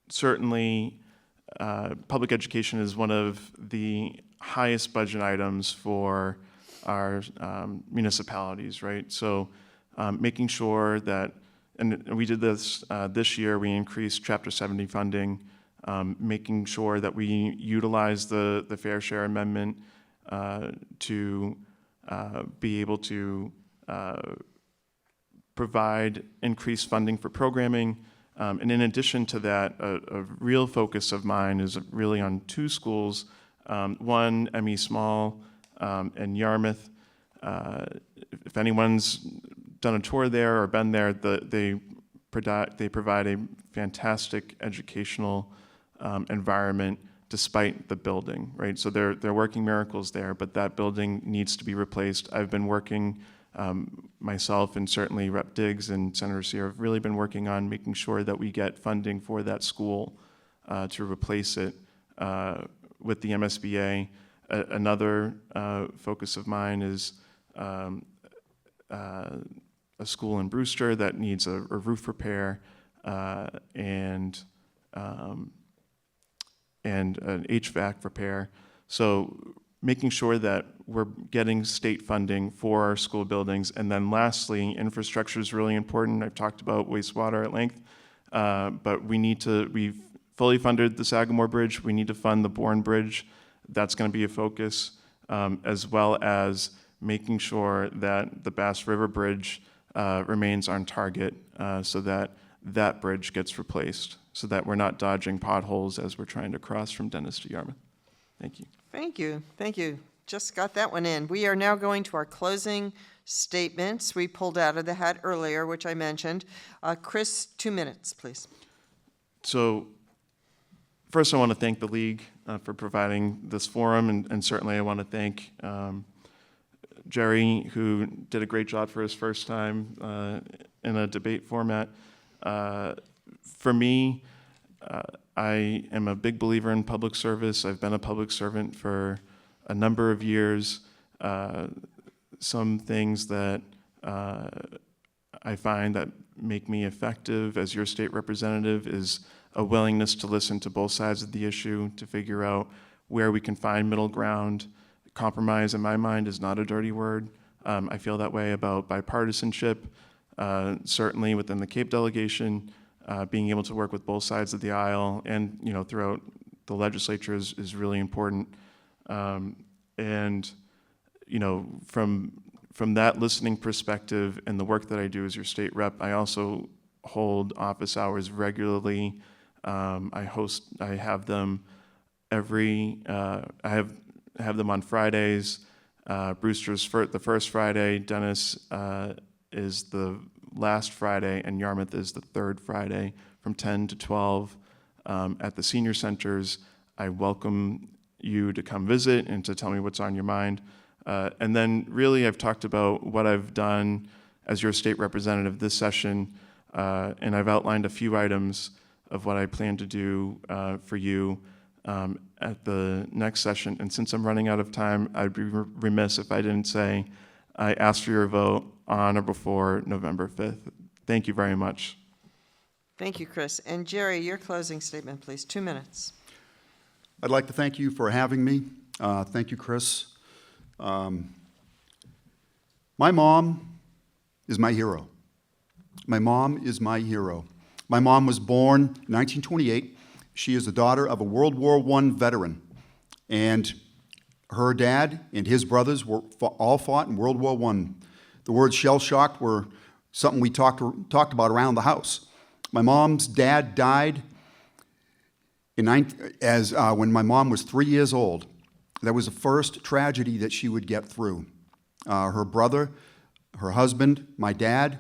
Certainly, public education is one of the highest budget items for our municipalities, right? So making sure that, and we did this this year, we increased Chapter 70 funding, making sure that we utilize the Fair Share Amendment to be able to provide increased funding for programming. And in addition to that, a real focus of mine is really on two schools, one, M.E. Small and Yarmouth. If anyone's done a tour there or been there, they provide a fantastic educational environment despite the building, right? So they're working miracles there, but that building needs to be replaced. I've been working myself, and certainly Rep. Diggs and Senator Sear have really been working on making sure that we get funding for that school to replace it with the MSBA. Another focus of mine is a school in Brewster that needs a roof repair and an HVAC repair. So making sure that we're getting state funding for our school buildings. And then lastly, infrastructure is really important. I've talked about wastewater at length, but we've fully funded the Sagamore Bridge. We need to fund the Bourne Bridge. That's going to be a focus, as well as making sure that the Bass River Bridge remains on target so that that bridge gets replaced, so that we're not dodging potholes as we're trying to cross from Dennis to Yarmouth. Thank you. Thank you. Thank you. Just got that one in. We are now going to our closing statements we pulled out of the hat earlier, which I mentioned. Chris, 2 minutes, please. So first, I want to thank the League for providing this forum, and certainly I want to thank Jerry, who did a great job for his first time in a debate format. For me, I am a big believer in public service. I've been a public servant for a number of years. Some things that I find that make me effective as your state representative is a willingness to listen to both sides of the issue, to figure out where we can find middle ground. Compromise, in my mind, is not a dirty word. I feel that way about bipartisanship, certainly within the Cape delegation. Being able to work with both sides of the aisle and throughout the legislature is really important. And from that listening perspective and the work that I do as your state rep, I also hold office hours regularly. I have them I have them on Fridays. Brewster's the first Friday, Dennis is the last Friday, and Yarmouth is the third Friday from 10 to 12 at the senior centers. I welcome you to come visit and to tell me what's on your mind. And then really I've talked about what I've done as your state representative this session, and I've outlined a few items of what I plan to do for you at the next session. And since I'm running out of time, I'd be remiss if I didn't say I ask for your vote on or before November 5th. Thank you very much. Thank you, Chris. And Jerry, your closing statement, please. 2 minutes. I'd like to thank you for having me. Thank you, Chris. My mom is my hero. My mom is my hero. My mom was born in 1928. She is the daughter of a World War I veteran. And her dad and his brothers all fought in World War I. The words shell-shocked were something we talked about around the house. My mom's dad died when my mom was 3 years old. That was the first tragedy that she would get through. Her brother, her husband, my dad,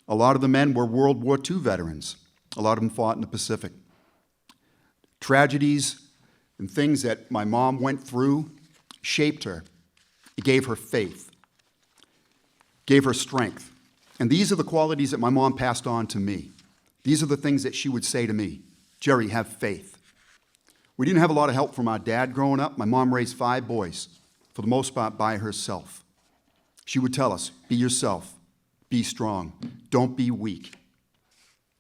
a lot of the men were World War II veterans. A lot of them fought in the Pacific. Tragedies and things that my mom went through shaped her. It gave her faith, gave her strength. And these are the qualities that my mom passed on to me. These are the things that she would say to me. Jerry, have faith. We didn't have a lot of help from our dad growing up. My mom raised 5 boys, for the most part by herself. She would tell us, be yourself, be strong, don't be weak,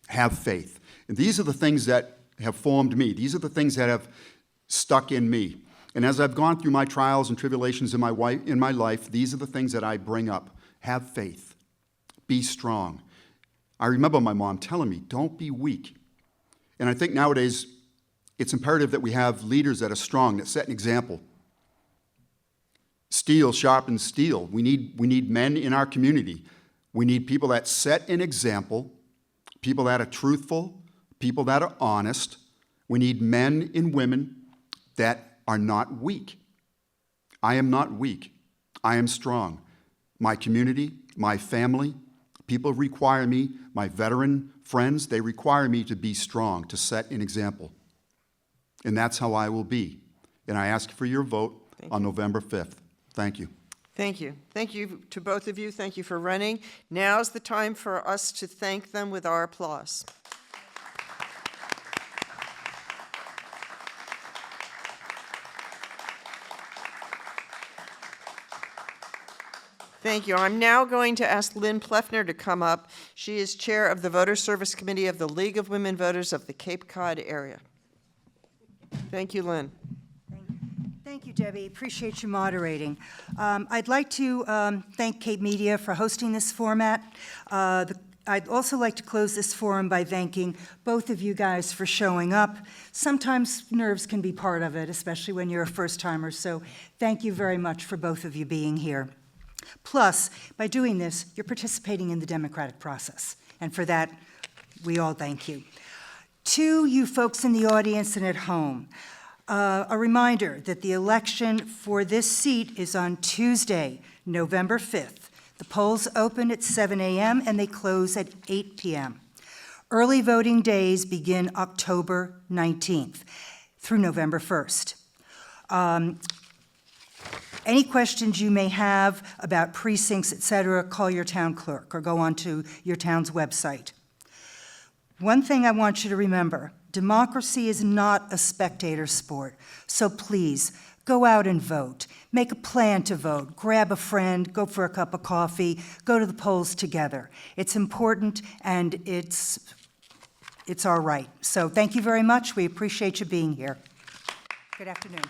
have faith. And these are the things that have formed me. These are the things that have stuck in me. And as I've gone through my trials and tribulations in my life, these are the things that I bring up. Have faith. Be strong. I remember my mom telling me, don't be weak. And I think nowadays it's imperative that we have leaders that are strong, that set an example. Steel sharpens steel. We need men in our community. We need people that set an example, people that are truthful, people that are honest. We need men and women that are not weak. I am not weak. I am strong. My community, my family, people require me, my veteran friends, they require me to be strong, to set an example. And that's how I will be. And I ask for your vote on November 5th. Thank you. Thank you. Thank you to both of you. Thank you for running. Now's the time for us to thank them with our applause. Thank you. I'm now going to ask Lynn Pleffner to come up. She is chair of the Voter Service Committee of the League of Women Voters of the Cape Cod area. Thank you, Lynn. Thank you, Debbie. Appreciate you moderating. I'd like to thank Cape Media for hosting this format. I'd also like to close this forum by thanking both of you guys for showing up. Sometimes nerves can be part of it, especially when you're a first-timer, so thank you very much for both of you being here. Plus, by doing this, you're participating in the democratic process, and for that, we all thank you. To you folks in the audience and at home, a reminder that the election for this seat is on Tuesday, November 5th. The polls open at 7 a.m. and they close at 8 p.m. Early voting days begin October 19th through November 1st. Any questions you may have about precincts, et cetera, call your town clerk or go onto your town's website. One thing I want you to remember, democracy is not a spectator sport, so please, go out and vote. Make a plan to vote. Grab a friend, go for a cup of coffee, go to the polls together. It's important and it's our right. So thank you very much. We appreciate you being here. Good afternoon.